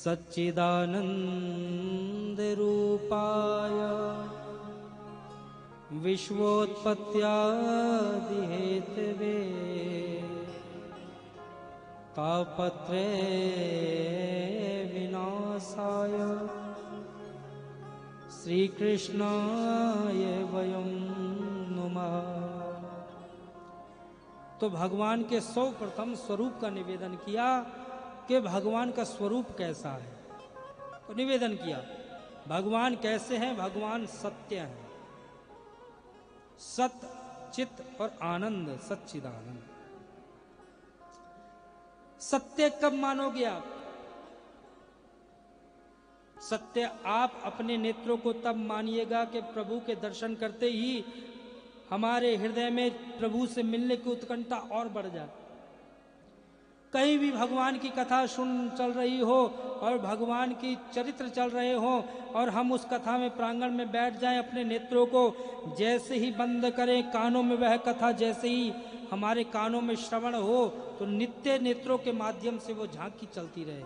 सच्चिदानंद रूपाय विश्वोत्पत्त्यादि Hathaway तापत्रे विनाशाय श्री कृष्णाय वयं नमः। तो भगवान के सर्वप्रथम स्वरूप का निवेदन किया कि भगवान का स्वरूप कैसा है। तो निवेदन किया भगवान कैसे हैं। भगवान सत्य हैं, सत चित और आनंद, सच्चिदानंद। सत्य कब मानोगे आप? सत्य आप अपने नेत्रों को तब मानिएगा कि प्रभु के दर्शन करते ही हमारे हृदय में प्रभु से मिलने की उत्कंठा और बढ़ जाए। कहीं भी भगवान की कथा चल रही हो और भगवान की चरित्र चल रहे हो और हम उस कथा में प्रांगण में बैठ जाएं, अपने नेत्रों को जैसे ही बंद करें, कानों में वह कथा जैसे ही हमारे कानों में श्रवण हो तो नित्य नेत्रों के माध्यम से वो झांकी चलती रहे।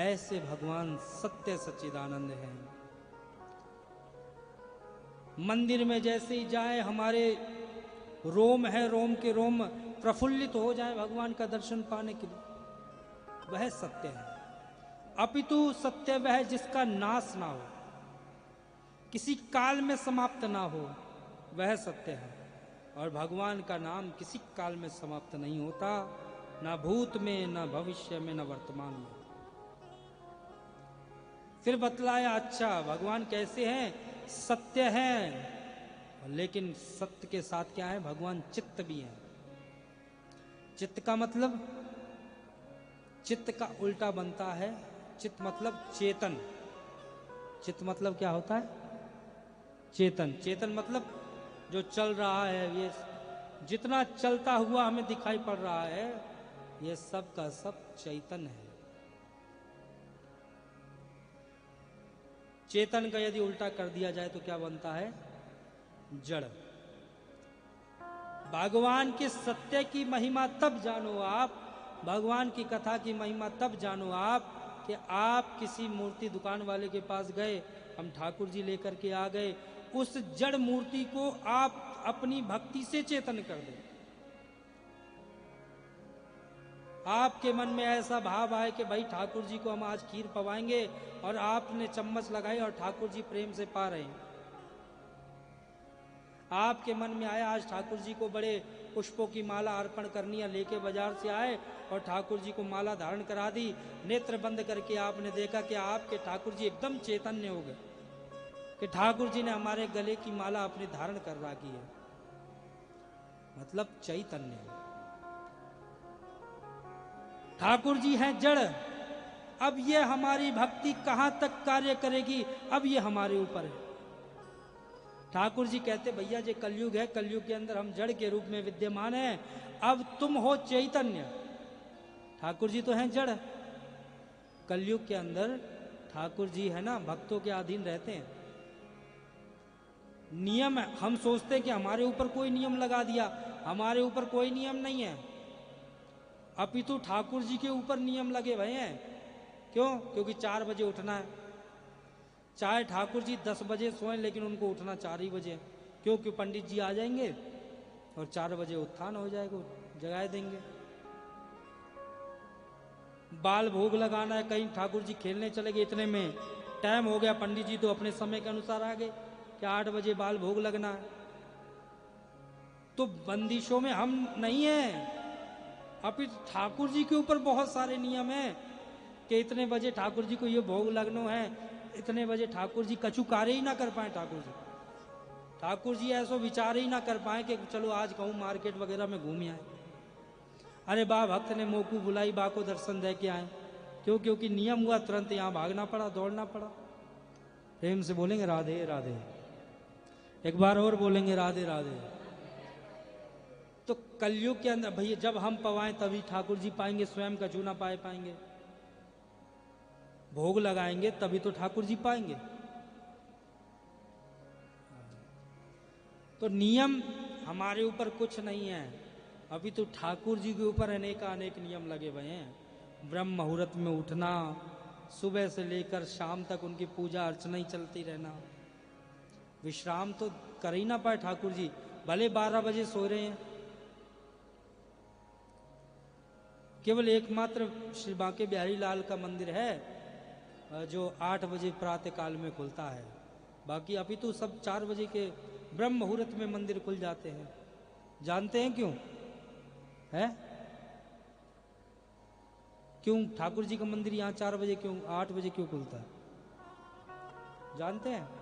ऐसे भगवान सत्य सच्चिदानंद हैं। मंदिर में जैसे ही जाए हमारे रोम है, रोम के रोम प्रफुल्लित हो जाए भगवान का दर्शन पाने के लिए, वह सत्य है। अपितु सत्य वह जिसका नाश ना हो, किसी काल में समाप्त ना हो, वह सत्य है। और भगवान का नाम किसी काल में समाप्त नहीं होता, ना भूत में, ना भविष्य में, ना वर्तमान में। फिर बतलाया अच्छा भगवान कैसे हैं। सत्य हैं, लेकिन सत्य के साथ क्या है, भगवान चित्त भी हैं। चित्त का मतलब, चित्त का उल्टा बनता है। चित्त मतलब चेतन। चित्त मतलब क्या होता है? चेतन। चेतन मतलब जो चल रहा है, ये जितना चलता हुआ हमें दिखाई पड़ रहा है, ये सब का सब चैतन्य है। चेतन का यदि उल्टा कर दिया जाए तो क्या बनता है? जड़। भगवान के सत्य की महिमा तब जानो आप, भगवान की कथा की महिमा तब जानो आप कि आप किसी मूर्ति दुकान वाले के पास गए, हम ठाकुर जी लेकर के आ गए, उस जड़ मूर्ति को आप अपनी भक्ति से चेतन कर दें। आपके मन में ऐसा भाव आए कि भाई ठाकुर जी को हम आज खीर पवाएंगे, और आपने चम्मच लगाई और ठाकुर जी प्रेम से पा रहे हैं। आपके मन में आया आज ठाकुर जी को बड़े पुष्पों की माला अर्पण करनी है, लेके बाजार से आए और ठाकुर जी को माला धारण करा दी। नेत्र बंद करके आपने देखा कि आपके ठाकुर जी एकदम चैतन्य हो गए, कि ठाकुर जी ने हमारे गले की माला अपने धारण कर रखी है, मतलब चैतन्य। ठाकुर जी हैं जड़। अब ये हमारी भक्ति कहां तक कार्य करेगी, अब ये हमारे ऊपर है। ठाकुर जी कहते भैया ये कलयुग है, कलयुग के अंदर हम जड़ के रूप में विद्यमान हैं, अब तुम हो चैतन्य। ठाकुर जी तो हैं जड़। कलयुग के अंदर ठाकुर जी है ना, भक्तों के अधीन रहते हैं। नियम है, हम सोचते हैं कि हमारे ऊपर कोई नियम लगा दिया, हमारे ऊपर कोई नियम नहीं है। अपितु ठाकुर जी के ऊपर नियम लगे भए हैं। क्यों? क्योंकि 4 बजे उठना है। चाहे ठाकुर जी 10 बजे सोएं, लेकिन उनको उठना 4 ही बजे। क्योंकि पंडित जी आ जाएंगे और 4 बजे उत्थान हो जाएगा, जगा देंगे। बाल भोग लगाना है, कहीं ठाकुर जी खेलने चले गए, इतने में टाइम हो गया, पंडित जी तो अपने समय के अनुसार आ गए कि 8 बजे बाल भोग लगना है। तो बंदिशों में हम नहीं हैं। अभी ठाकुर जी के ऊपर बहुत सारे नियम हैं कि इतने बजे ठाकुर जी को ये भोग लगना है, इतने बजे ठाकुर जी कछु कार्य ही ना कर पाए। ठाकुर जी ऐसा विचार ही ना कर पाए कि चलो आज कहूँ मार्केट वगैरह में घूम आए। अरे बा भक्त ने मोकू बुलाई, बा को दर्शन दे के आए। क्यों? क्योंकि नियम हुआ, तुरंत यहाँ भागना पड़ा, दौड़ना पड़ा। प्रेम से बोलेंगे राधे राधे। एक बार और बोलेंगे राधे राधे। तो कलयुग के अंदर भैया जब हम पवाएं तभी ठाकुर जी पाएंगे, स्वयं का जूना पाएंगे। भोग लगाएंगे तभी तो ठाकुर जी पाएंगे। तो नियम हमारे ऊपर कुछ नहीं है। अभी तो ठाकुर जी के ऊपर अनेक नियम लगे हुए हैं। ब्रह्म मुहूर्त में उठना, सुबह से लेकर शाम तक उनकी पूजा अर्चना ही चलती रहना। विश्राम तो कर ही ना पाए ठाकुर जी, भले 12 बजे सो रहे हैं। केवल एकमात्र श्री बांके बिहारी लाल का मंदिर है जो 8 बजे प्रातः काल में खुलता है। बाकी अभी तो सब 4 बजे के ब्रह्म मुहूर्त में मंदिर खुल जाते हैं। जानते हैं क्यों है? क्यों ठाकुर जी का मंदिर यहाँ 4 बजे क्यों, 8 बजे क्यों खुलता है? जानते हैं?